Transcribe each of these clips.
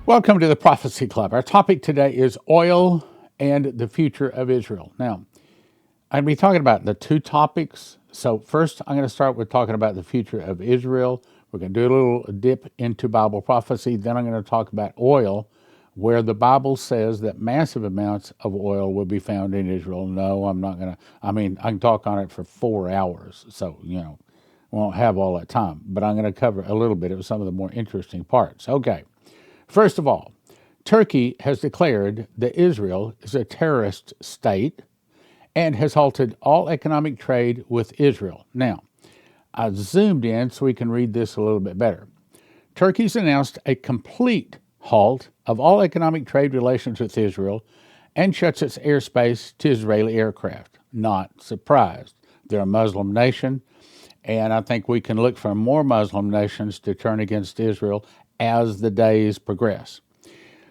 Welcome to the Prophecy Club. Our topic today is oil and the future of Israel. Now, I'm going to be talking about the two topics. So, first, I'm going to start with talking about the future of Israel. We're going to do a little dip into Bible prophecy. Then, I'm going to talk about oil, where the Bible says that massive amounts of oil will be found in Israel. No, I'm not going to, I can talk on it for 4 hours. So, won't have all that time. But I'm going to cover a little bit of some of the more interesting parts. Okay. First of all, Turkey has declared that Israel is a terrorist state and has halted all economic trade with Israel. Now, I zoomed in so we can read this a little bit better. Turkey's announced a complete halt of all economic trade relations with Israel and shuts its airspace to Israeli aircraft. Not surprised. They're a Muslim nation, and I think we can look for more Muslim nations to turn against Israel as the days progress.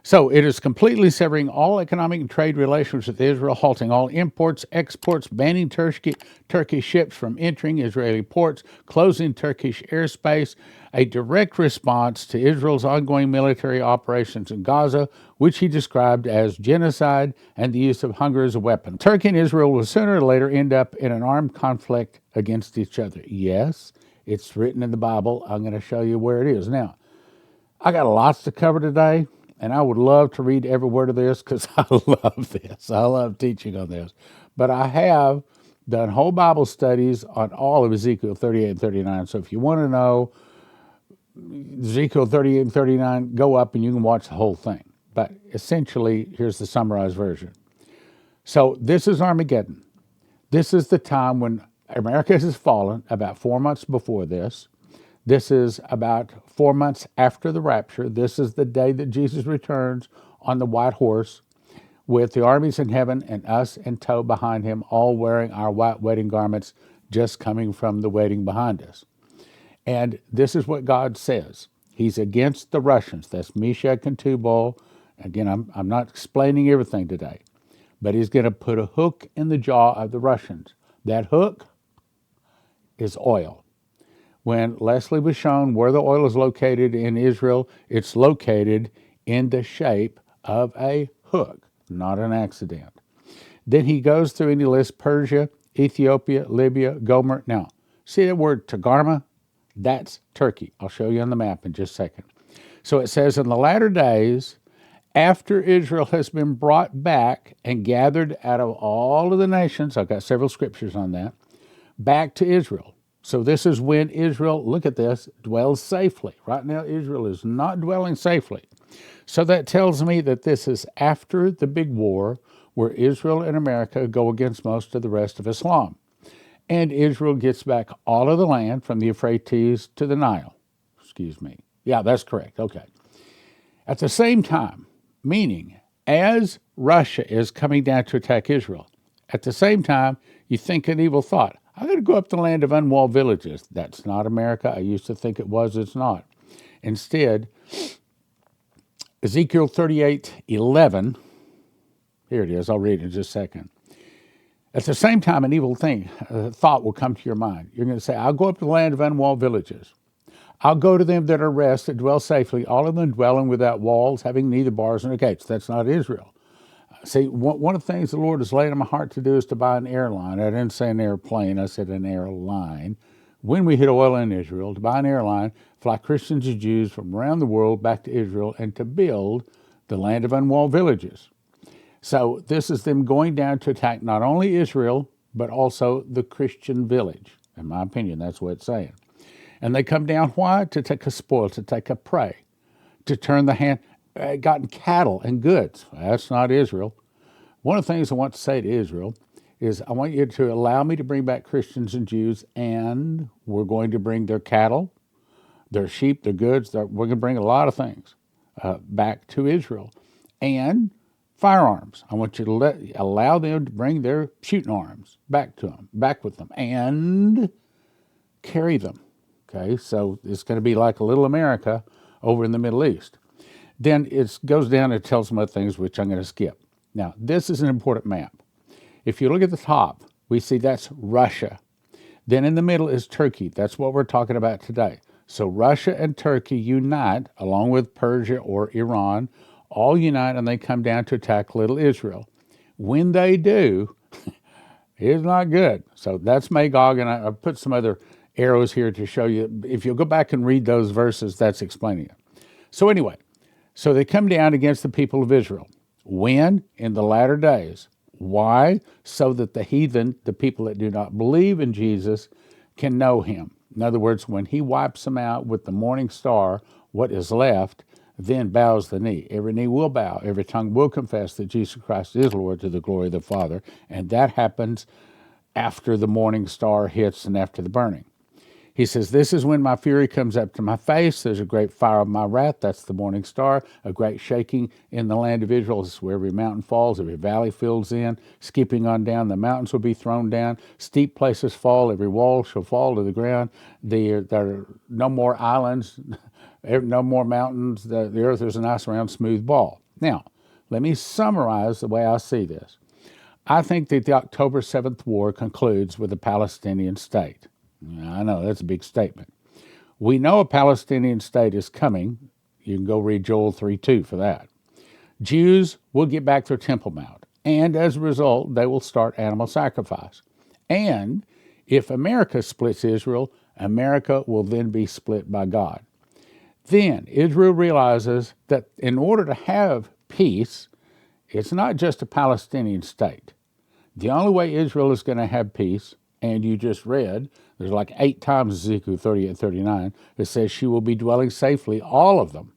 So it is completely severing all economic and trade relations with Israel, halting all imports, exports, banning Turkish ships from entering Israeli ports, closing Turkish airspace, a direct response to Israel's ongoing military operations in Gaza, which he described as genocide and the use of hunger as a weapon. Turkey and Israel will sooner or later end up in an armed conflict against each other. Yes, it's written in the Bible. I'm going to show you where it is. Now, I got lots to cover today, and I would love to read every word of this because I love this. I love teaching on this. But I have done whole Bible studies on all of Ezekiel 38 and 39. So if you want to know Ezekiel 38 and 39, go up and you can watch the whole thing. But essentially, here's the summarized version. So this is Armageddon. This is the time when America has fallen, about 4 months before this. This is about 4 months after the rapture. This is the day that Jesus returns on the white horse with the armies in heaven and us in tow behind him, all wearing our white wedding garments, just coming from the wedding behind us. And this is what God says. He's against the Russians. That's Meshach and Tubal. Again, I'm not explaining everything today, but he's going to put a hook in the jaw of the Russians. That hook is oil. When Leslie was shown where the oil is located in Israel, it's located in the shape of a hook, not an accident. Then he goes through and he lists Persia, Ethiopia, Libya, Gomer. Now, see that word Tagarma? That's Turkey. I'll show you on the map in just a second. So it says, in the latter days, after Israel has been brought back and gathered out of all of the nations, I've got several scriptures on that, back to Israel. So this is when Israel, look at this, dwells safely. Right now, Israel is not dwelling safely. So that tells me that this is after the big war where Israel and America go against most of the rest of Islam. And Israel gets back all of the land from the Euphrates to the Nile. Excuse me. Yeah, that's correct. Okay. At the same time, meaning as Russia is coming down to attack Israel, at the same time, you think an evil thought. I'm going to go up the land of unwalled villages. That's not America. I used to think it was. It's not. Instead, Ezekiel 38:11. Here it is. I'll read it in just a second. At the same time, an evil thought will come to your mind. You're going to say, I'll go up to the land of unwalled villages. I'll go to them that are rest, that dwell safely, all of them dwelling without walls, having neither bars nor gates. That's not Israel. See, one of the things the Lord has laid on my heart to do is to buy an airline. I didn't say an airplane, I said an airline. When we hit oil in Israel, to buy an airline, fly Christians and Jews from around the world back to Israel and to build the land of unwalled villages. So this is them going down to attack not only Israel, but also the Christian village. In my opinion, that's what it's saying. And they come down, why? To take a spoil, to take a prey, to turn the hand, gotten cattle and goods. That's not Israel. One of the things I want to say to Israel is I want you to allow me to bring back Christians and Jews, and we're going to bring their cattle, their sheep, their goods. We're going to bring a lot of things back to Israel. And firearms. I want you to allow them to bring their shooting arms back to them, back with them, and carry them. Okay, so it's going to be like a little America over in the Middle East. Then it goes down and tells some other things, which I'm going to skip. Now, this is an important map. If you look at the top, we see that's Russia. Then in the middle is Turkey. That's what we're talking about today. So Russia and Turkey unite, along with Persia or Iran, all unite and they come down to attack little Israel. When they do, it's not good. So that's Magog, and I've put some other arrows here to show you. If you'll go back and read those verses, that's explaining it. So anyway, so they come down against the people of Israel. When? In the latter days. Why? So that the heathen, the people that do not believe in Jesus, can know him. In other words, when he wipes them out with the morning star, what is left then bows the knee. Every knee will bow. Every tongue will confess that Jesus Christ is Lord to the glory of the Father. And that happens after the morning star hits and after the burning. He says, this is when my fury comes up to my face. There's a great fire of my wrath. That's the morning star. A great shaking in the land of Israel. This is where every mountain falls, every valley fills in. Skipping on down, the mountains will be thrown down. Steep places fall. Every wall shall fall to the ground. There are no more islands, no more mountains. The earth is a nice round smooth ball. Now, let me summarize the way I see this. I think that the October 7th war concludes with a Palestinian state. I know, that's a big statement. We know a Palestinian state is coming. You can go read Joel 3:2 for that. Jews will get back their Temple Mount, and as a result, they will start animal sacrifice. And if America splits Israel, America will then be split by God. Then Israel realizes that in order to have peace, it's not just a Palestinian state. The only way Israel is going to have peace, and you just read, there's like 8 times Ezekiel 38:39, it says she will be dwelling safely, all of them.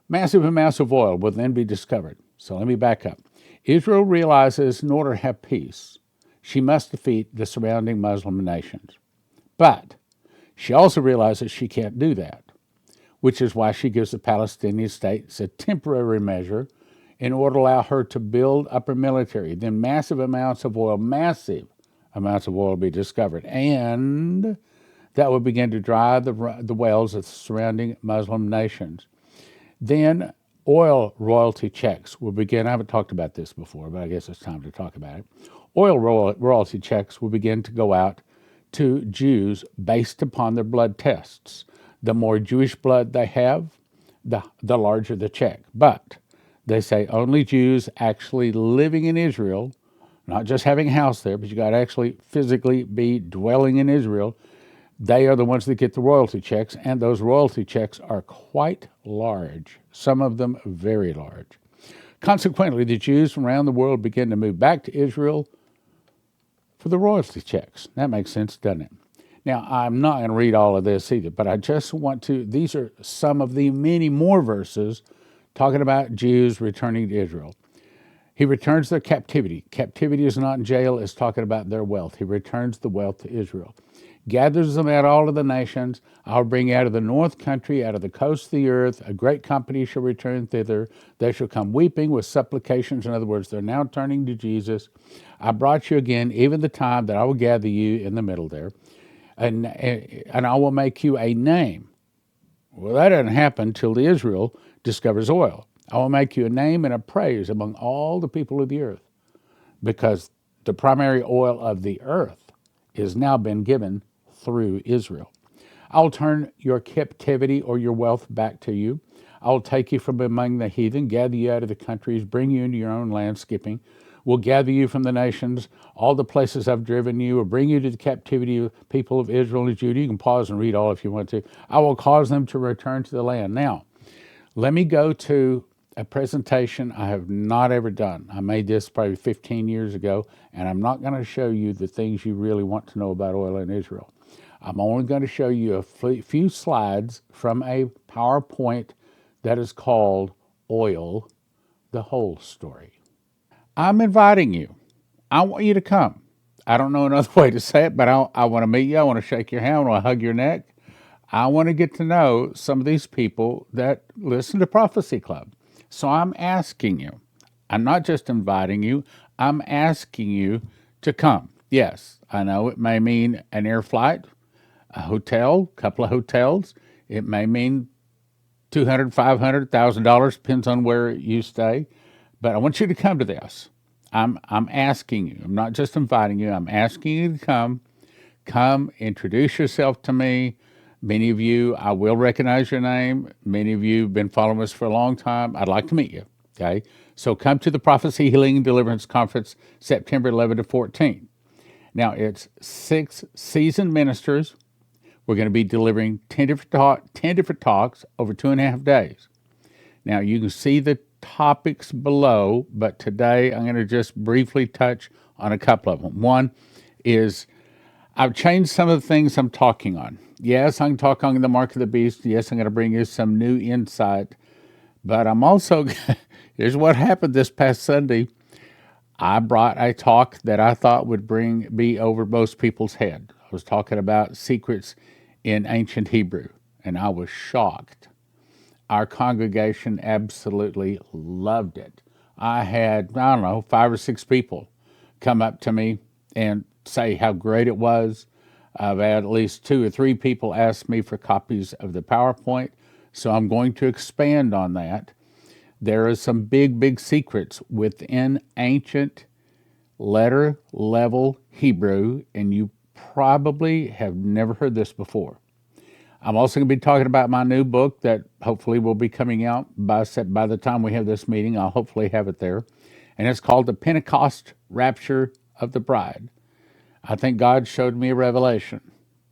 Massive amounts of oil will then be discovered. So let me back up. Israel realizes in order to have peace, she must defeat the surrounding Muslim nations. But she also realizes she can't do that, which is why she gives the Palestinian state a temporary measure in order to allow her to build up her military. Then massive amounts of oil will be discovered. And that will begin to dry the wells of the surrounding Muslim nations. Then oil royalty checks will begin. I haven't talked about this before, but I guess it's time to talk about it. Oil royalty checks will begin to go out to Jews based upon their blood tests. The more Jewish blood they have, the larger the check. But they say only Jews actually living in Israel, not just having a house there, but you got to actually physically be dwelling in Israel. They are the ones that get the royalty checks, and those royalty checks are quite large, some of them very large. Consequently, the Jews from around the world begin to move back to Israel for the royalty checks. That makes sense, doesn't it? Now, I'm not going to read all of this either, but I just want to, these are some of the many more verses talking about Jews returning to Israel. He returns their captivity. Captivity is not in jail, it's talking about their wealth. He returns the wealth to Israel. Gathers them out all of the nations. I'll bring out of the north country, out of the coast of the earth, a great company shall return thither. They shall come weeping with supplications. In other words, they're now turning to Jesus. I brought you again, even the time that I will gather you in the middle there, and I will make you a name. Well, that doesn't happen till Israel discovers oil. I will make you a name and a praise among all the people of the earth, because the primary oil of the earth has now been given through Israel. I'll turn your captivity or your wealth back to you. I'll take you from among the heathen, gather you out of the countries, bring you into your own land, skipping. Will gather you from the nations, all the places I've driven you, will bring you to the captivity of people of Israel and Judah. You can pause and read all if you want to. I will cause them to return to the land. Now, let me go to a presentation I have not ever done. I made this probably 15 years ago, and I'm not going to show you the things you really want to know about oil in Israel. I'm only going to show you a few slides from a PowerPoint that is called Oil, the Whole Story. I'm inviting you. I want you to come. I don't know another way to say it, but I want to meet you. I want to shake your hand. I want to hug your neck. I want to get to know some of these people that listen to Prophecy Club. So I'm asking you. I'm not just inviting you. I'm asking you to come. Yes, I know it may mean an air flight, a hotel, a couple of hotels. It may mean $200, $500, $1,000, depends on where you stay. But I want you to come to this. I'm asking you. I'm not just inviting you. I'm asking you to come. Come, introduce yourself to me. Many of you, I will recognize your name. Many of you have been following us for a long time. I'd like to meet you. Okay. So come to the Prophecy, Healing, and Deliverance Conference, September 11 to 14. Now, it's 6 seasoned ministers. We're going to be delivering 10 different talks over 2.5 days. Now, you can see the topics below, but today I'm going to just briefly touch on a couple of them. One is I've changed some of the things I'm talking on. Yes, I can talk on the mark of the beast. Yes, I'm going to bring you some new insight. But I'm also, here's what happened this past Sunday. I brought a talk that I thought would be over most people's head. I was talking about secrets in ancient Hebrew, and I was shocked. Our congregation absolutely loved it. I had, I don't know, 5 or 6 people come up to me and say how great it was. I've had at least 2 or 3 people ask me for copies of the PowerPoint, so I'm going to expand on that. There are some big secrets within ancient letter level Hebrew, and you probably have never heard this before. I'm also going to be talking about my new book that hopefully will be coming out by the time we have this meeting. I'll hopefully have it there. And it's called The Pentecost Rapture of the Bride. I think God showed me a revelation.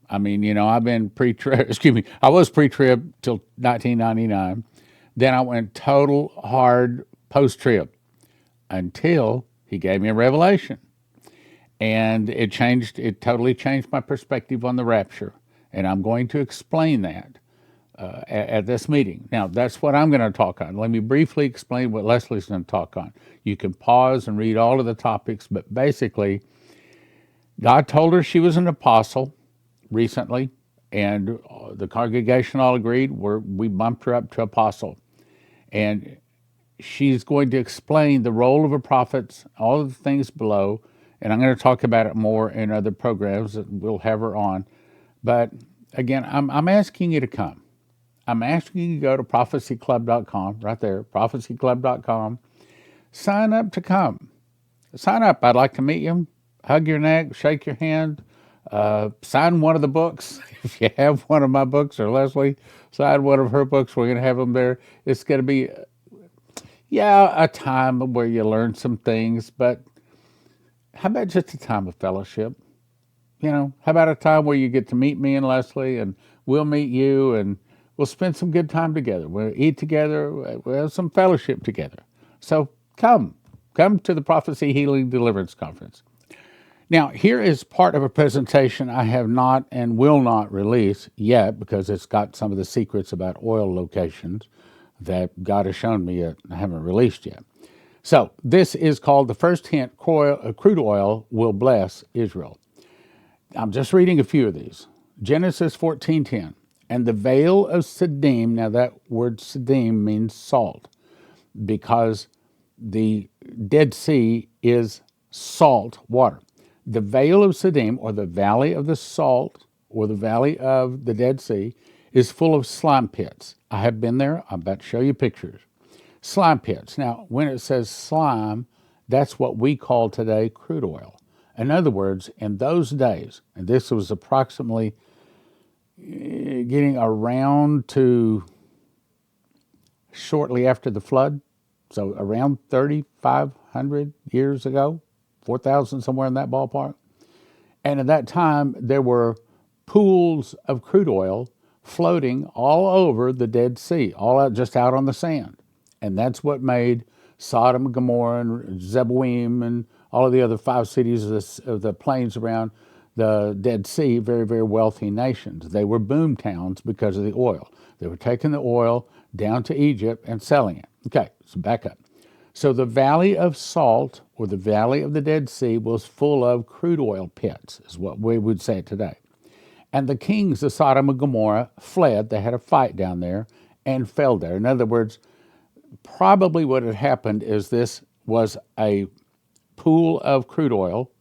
I mean, I've been I was pre-trib till 1999. Then I went total hard post-trib until he gave me a revelation. And it totally changed my perspective on the rapture. And I'm going to explain that at this meeting. Now, that's what I'm going to talk on. Let me briefly explain what Leslie's going to talk on. You can pause and read all of the topics, but basically, God told her she was an apostle recently, and the congregation all agreed. We bumped her up to apostle. And she's going to explain the role of a prophet, all of the things below, and I'm going to talk about it more in other programs that we'll have her on. But again, I'm asking you to come. I'm asking you to go to prophecyclub.com, right there, prophecyclub.com. Sign up to come. Sign up. I'd like to meet you, hug your neck, shake your hand, sign one of the books. If you have one of my books, or Leslie, sign one of her books. We're going to have them there. It's going to be, a time where you learn some things, but how about just a time of fellowship? How about a time where you get to meet me and Leslie, and we'll meet you, and we'll spend some good time together. We'll eat together. We'll have some fellowship together. So come to the Prophecy, Healing, Deliverance Conference. Now, here is part of a presentation I have not and will not release yet because it's got some of the secrets about oil locations that God has shown me that I haven't released yet. So this is called The First Hint, Crude Oil Will Bless Israel. I'm just reading a few of these. Genesis 14:10. And the veil of Siddim, now that word Siddim means salt, because the Dead Sea is salt water. The veil of Siddim, or the valley of the salt, or the valley of the Dead Sea, is full of slime pits. I have been there. I'm about to show you pictures. Slime pits. Now, when it says slime, that's what we call today crude oil. In other words, in those days, and this was approximately getting around to shortly after the flood, so around 3,500 years ago, 4,000, somewhere in that ballpark. And at that time, there were pools of crude oil floating all over the Dead Sea, all out, just out on the sand. And that's what made Sodom and Gomorrah and Zeboim and all of the other 5 cities of the plains around the Dead Sea very, very wealthy nations. They were boom towns because of the oil. They were taking the oil down to Egypt and selling it. Okay, so back up. So the Valley of Salt, or the Valley of the Dead Sea, was full of crude oil pits, is what we would say today. And the kings of Sodom and Gomorrah fled. They had a fight down there and fell there. In other words, probably what had happened is this was a pool of crude oil,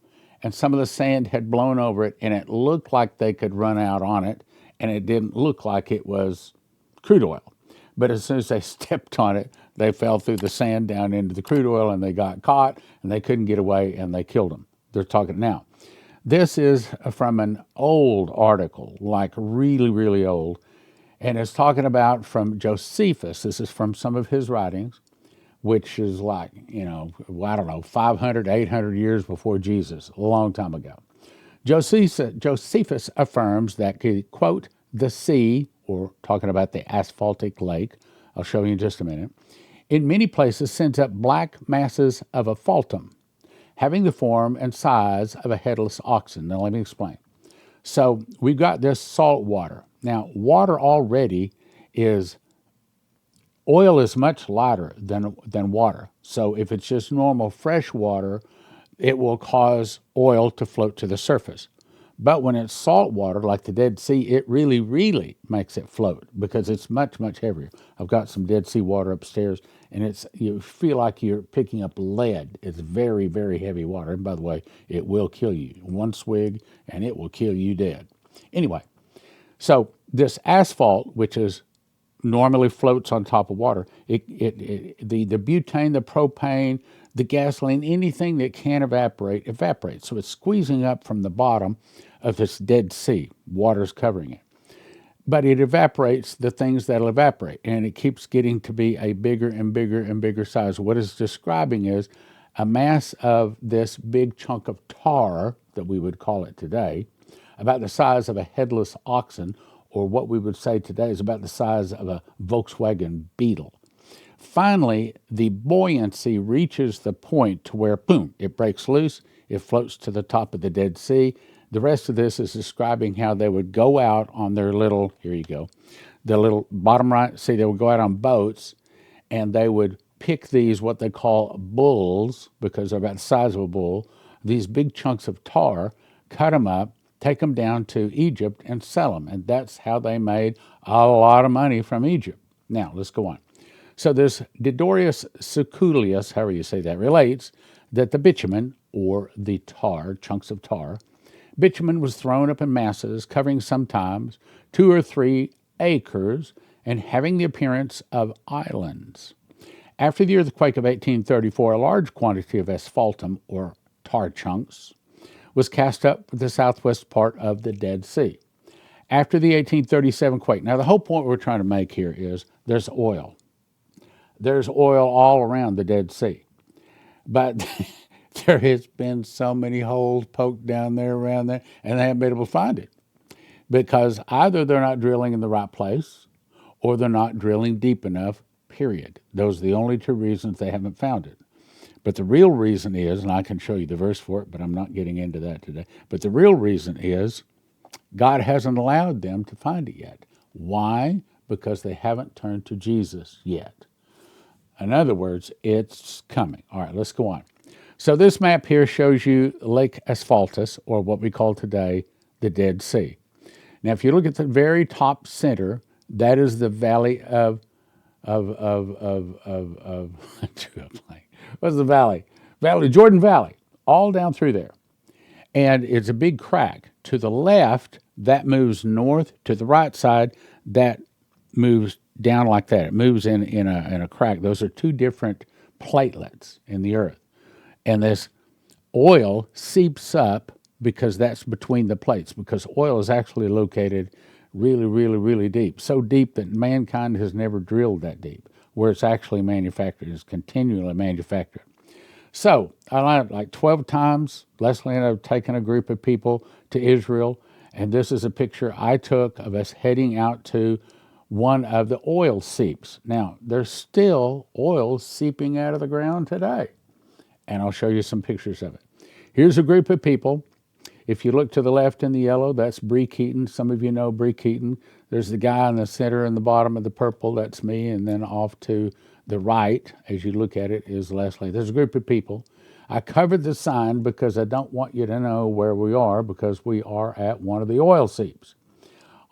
and some of the sand had blown over it, and it looked like they could run out on it, and it didn't look like it was crude oil. But as soon as they stepped on it, they fell through the sand down into the crude oil, and they got caught, and they couldn't get away, and they killed them. They're talking now. This is from an old article, like really, really old, and it's talking about from Josephus. This is from some of his writings, which is like, I don't know, 500, 800 years before Jesus, a long time ago. Josephus affirms that, quote, the sea, or talking about the asphaltic lake, I'll show you in just a minute, in many places sends up black masses of a phaltum, having the form and size of a headless oxen. Now, let me explain. So, we've got this salt water. Now, water already is, oil is much lighter than water. So, if it's just normal fresh water, it will cause oil to float to the surface. But when it's salt water, like the Dead Sea, it really, really makes it float because it's much, much heavier. I've got some Dead Sea water upstairs, and you feel like you're picking up lead. It's very, very heavy water. And by the way, it will kill you. One swig, and it will kill you dead. Anyway, so this asphalt, which is normally floats on top of water, the butane, the propane, the gasoline, anything that can evaporate, evaporates. So it's squeezing up from the bottom of this Dead Sea. Water's covering it. But it evaporates the things that'll evaporate, and it keeps getting to be a bigger and bigger and bigger size. What it's describing is a mass of this big chunk of tar, that we would call it today, about the size of a headless oxen, or what we would say today is about the size of a Volkswagen Beetle. Finally, the buoyancy reaches the point to where, boom, it breaks loose, it floats to the top of the Dead Sea. The rest of this is describing how they would go out on their little, here you go, the little bottom right, see, they would go out on boats, and they would pick these, what they call bulls, because they're about the size of a bull, these big chunks of tar, cut them up, take them down to Egypt and sell them. And that's how they made a lot of money from Egypt. Now, let's go on. So this Didorius Siculius, however you say that, relates that the bitumen, or the tar, chunks of tar, bitumen was thrown up in masses, covering sometimes 2 or 3 acres and having the appearance of islands. After the earthquake of 1834, a large quantity of asphaltum, or tar chunks, was cast up the southwest part of the Dead Sea. After the 1837 quake, now the whole point we're trying to make here is there's oil. There's oil all around the Dead Sea. But there has been so many holes poked down there, around there, and they haven't been able to find it. Because either they're not drilling in the right place, or they're not drilling deep enough, period. Those are the only 2 reasons they haven't found it. But the real reason is, and I can show you the verse for it, but I'm not getting into that today. But the real reason is God hasn't allowed them to find it yet. Why? Because they haven't turned to Jesus yet. In other words, it's coming. All right, let's go on. So this map here shows you Lake Asphaltus, or what we call today the Dead Sea. Now, if you look at the very top center, that is the valley what's the valley? Jordan Valley, all down through there. And it's a big crack. To the left, that moves north. To the right side, that moves down like that. It moves in a crack. Those are 2 different platelets in the earth. And this oil seeps up because that's between the plates, because oil is actually located really, really, really deep. So deep that mankind has never drilled that deep, where it's actually manufactured. It's continually manufactured. So, like 12 times, Leslie and I have taken a group of people to Israel, and this is a picture I took of us heading out to one of the oil seeps. Now, there's still oil seeping out of the ground today, and I'll show you some pictures of it. Here's a group of people. If you look to the left in the yellow, that's Bree Keaton. Some of you know Bree Keaton. There's the guy in the center and the bottom of the purple, that's me, and then off to the right, as you look at it, is Leslie. There's a group of people. I covered the sign because I don't want you to know where we are, because we are at one of the oil seeps.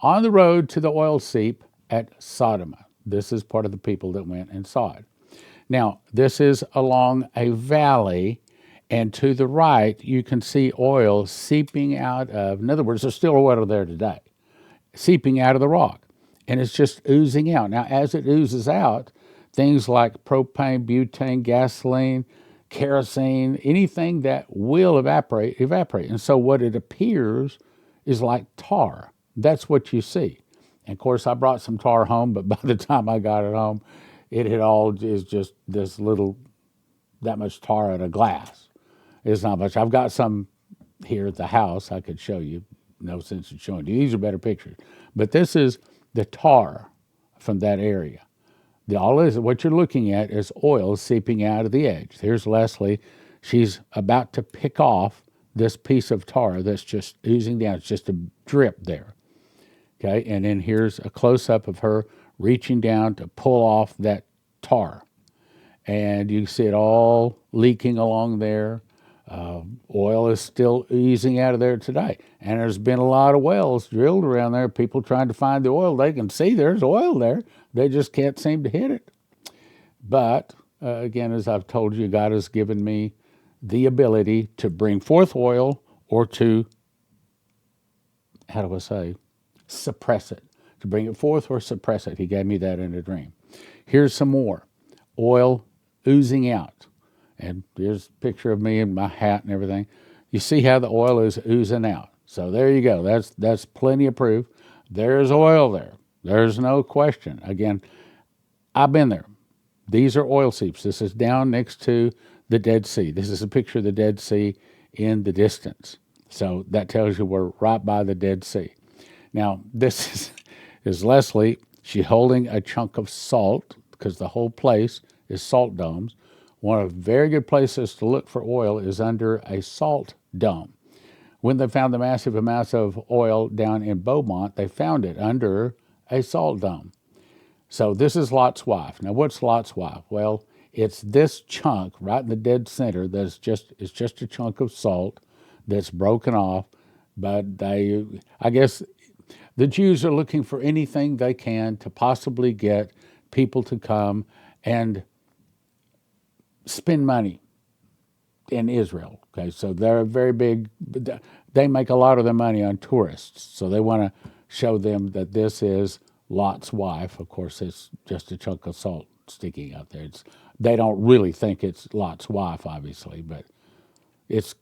On the road to the oil seep at Sodoma. This is part of the people that went and saw it. Now, this is along a valley, and to the right, you can see oil seeping out of, in other words, there's still oil there today, seeping out of the rock, and it's just oozing out. Now, as it oozes out, things like propane, butane, gasoline, kerosene, anything that will evaporate. And so what it appears is like tar. That's what you see. And of course, I brought some tar home, but by the time I got it home, it had all is just this little, that much tar out of glass. It's not much. I've got some here at the house I could show you. No sense in showing you. These are better pictures. But this is the tar from that area. All is what you're looking at is oil seeping out of the edge. Here's Leslie. She's about to pick off this piece of tar that's just oozing down. It's just a drip there. Okay, and then here's a close-up of her reaching down to pull off that tar. And you can see it all leaking along there. Oil is still oozing out of there today. And there's been a lot of wells drilled around there, people trying to find the oil. They can see there's oil there. They just can't seem to hit it. But, again, as I've told you, God has given me the ability to bring forth oil or to, how do I say, suppress it. To bring it forth or suppress it. He gave me that in a dream. Here's some more. Oil oozing out. And here's a picture of me in my hat and everything. You see how the oil is oozing out. So there you go. That's plenty of proof. There's oil there. There's no question. Again, I've been there. These are oil seeps. This is down next to the Dead Sea. This is a picture of the Dead Sea in the distance. So that tells you we're right by the Dead Sea. Now, this is Leslie. She's holding a chunk of salt because the whole place is salt domes. One of the very good places to look for oil is under a salt dome. When they found the massive amounts of oil down in Beaumont, they found it under a salt dome. So this is Lot's wife. Now, what's Lot's wife? Well, it's this chunk right in the dead center it's just a chunk of salt that's broken off. But I guess the Jews are looking for anything they can to possibly get people to come and spend money in Israel. Okay, so they're very big. They make a lot of their money on tourists. So they want to show them that this is Lot's wife. Of course, it's just a chunk of salt sticking out there. They don't really think it's Lot's wife, obviously, but it's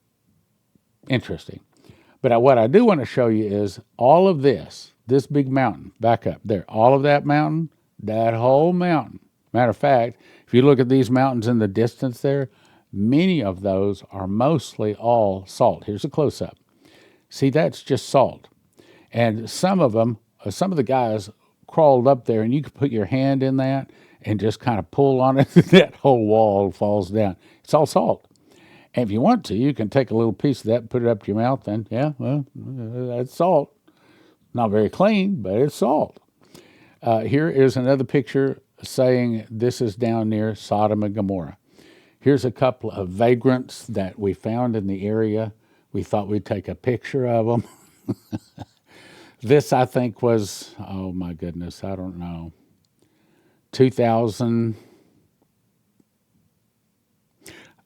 interesting. But what I do want to show you is all of this big mountain back up there, all of that mountain, that whole mountain. Matter of fact, if you look at these mountains in the distance there, many of those are mostly all salt. Here's a close-up. See, that's just salt. And some of the guys crawled up there, and you could put your hand in that and just kind of pull on it. That whole wall falls down. It's all salt. And if you want to, you can take a little piece of that and put it up to your mouth, and yeah, well, that's salt. Not very clean, but it's salt. Here is another picture saying this is down near Sodom and Gomorrah. Here's a couple of vagrants that we found in the area. We thought we'd take a picture of them. This, I think, was, oh my goodness, I don't know, 2000,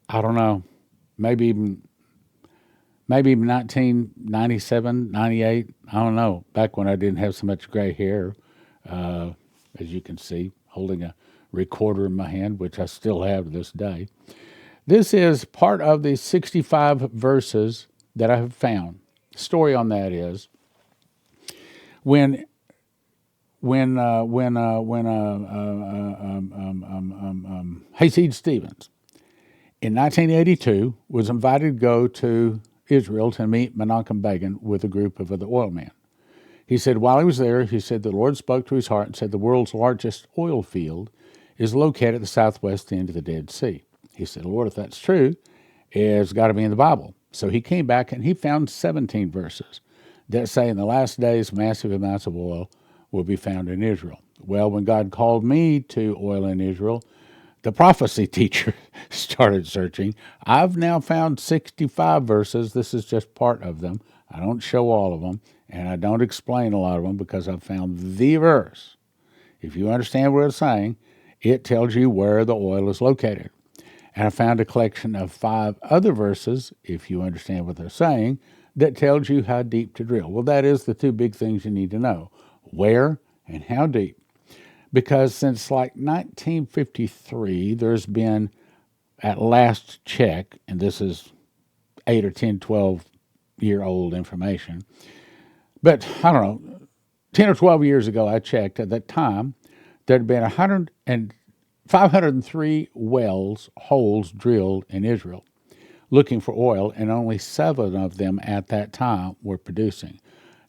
I don't know, maybe even 1997, 98, I don't know, back when I didn't have so much gray hair, as you can see, holding a recorder in my hand, which I still have to this day. This is part of the 65 verses that I have found. The story on that is when Hayseed Stevens in 1982 was invited to go to Israel to meet Menachem Begin with a group of other oil men. He said while he was there, he said the Lord spoke to his heart and said the world's largest oil field is located at the southwest end of the Dead Sea. He said, Lord, if that's true, it's got to be in the Bible. So he came back and he found 17 verses that say in the last days massive amounts of oil will be found in Israel. Well, when God called me to oil in Israel, the prophecy teacher started searching. I've now found 65 verses. This is just part of them. I don't show all of them, and I don't explain a lot of them because I've found the verse. If you understand what it's saying, it tells you where the oil is located. And I found a collection of 5 other verses, if you understand what they're saying, that tells you how deep to drill. Well, that is the 2 big things you need to know, where and how deep. Because since like 1953, there's been at last check, and this is 8 or 10, 12-year-old information, but I don't know, 10 or 12 years ago I checked, at that time, there had been 503 holes drilled in Israel looking for oil, and only 7 of them at that time were producing.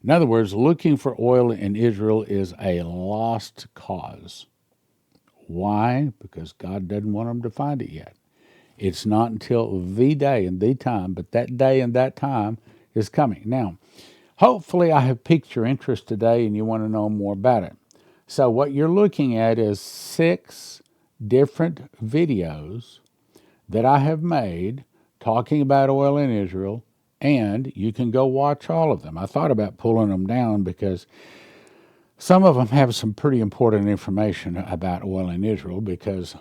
In other words, looking for oil in Israel is a lost cause. Why? Because God doesn't want them to find it yet. It's not until the day and the time, but that day and that time is coming. Now, hopefully I have piqued your interest today and you want to know more about it. So what you're looking at is 6 different videos that I have made talking about oil in Israel, and you can go watch all of them. I thought about pulling them down because some of them have some pretty important information about oil in Israel, because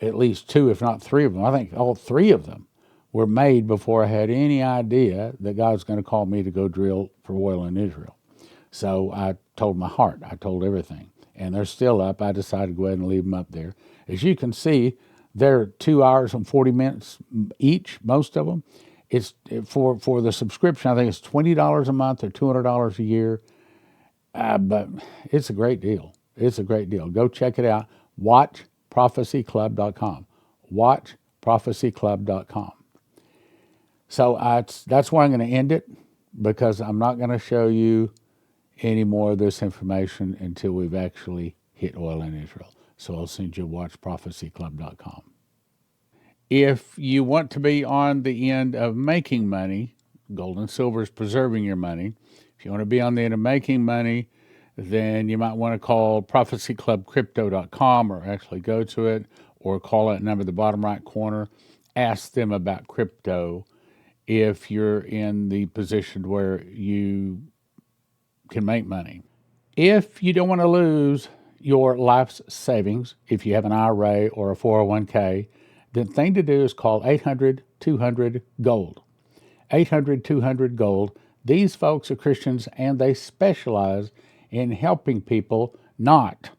at least 2, if not 3 of them, I think all 3 of them were made before I had any idea that God's going to call me to go drill for oil in Israel. So I told my heart, I told everything, and they're still up. I decided to go ahead and leave them up there. As you can see, they're 2 hours and 40 minutes each, most of them. It's for the subscription, I think it's $20 a month or $200 a year. But it's a great deal. It's a great deal. Go check it out. WatchProphecyClub.com. WatchProphecyClub.com. So that's where I'm going to end it, because I'm not going to show you any more of this information until we've actually hit oil in Israel. So I'll send you WatchProphecyClub.com. If you want to be on the end of making money, gold and silver is preserving your money. If you want to be on the end of making money, then you might want to call prophecyclubcrypto.com, or actually go to it, or call that number at the bottom right corner. Ask them about crypto if you're in the position where you can make money. If you don't want to lose your life's savings, if you have an IRA or a 401k, the thing to do is call 800-200-GOLD. 800-200-GOLD. These folks are Christians, and they specialize in helping people not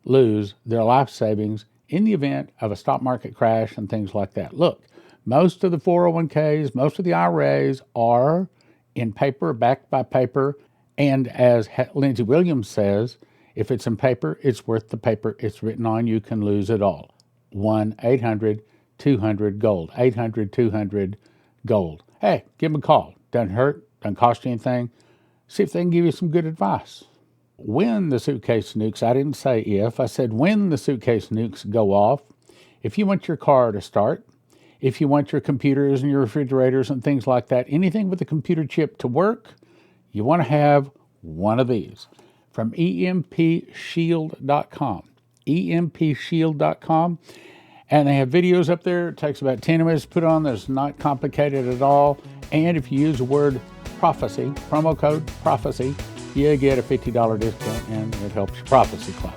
lose their life savings in the event of a stock market crash and things like that. Look, most of the 401ks, most of the IRAs are in paper, backed by paper, and as Lindsey Williams says, if it's in paper, it's worth the paper it's written on. You can lose it all. 1-800-200-GOLD. 800-200-GOLD. Hey, give them a call. Doesn't hurt, doesn't cost you anything. See if they can give you some good advice. When the suitcase nukes, I didn't say if, I said when the suitcase nukes go off, if you want your car to start, if you want your computers and your refrigerators and things like that, anything with a computer chip to work, you want to have one of these from EMPShield.com. EMPShield.com. And they have videos up there. It takes about 10 minutes to put on. It's not complicated at all. And if you use the word prophecy, promo code prophecy, you get a $50 discount, and it helps your Prophecy Club.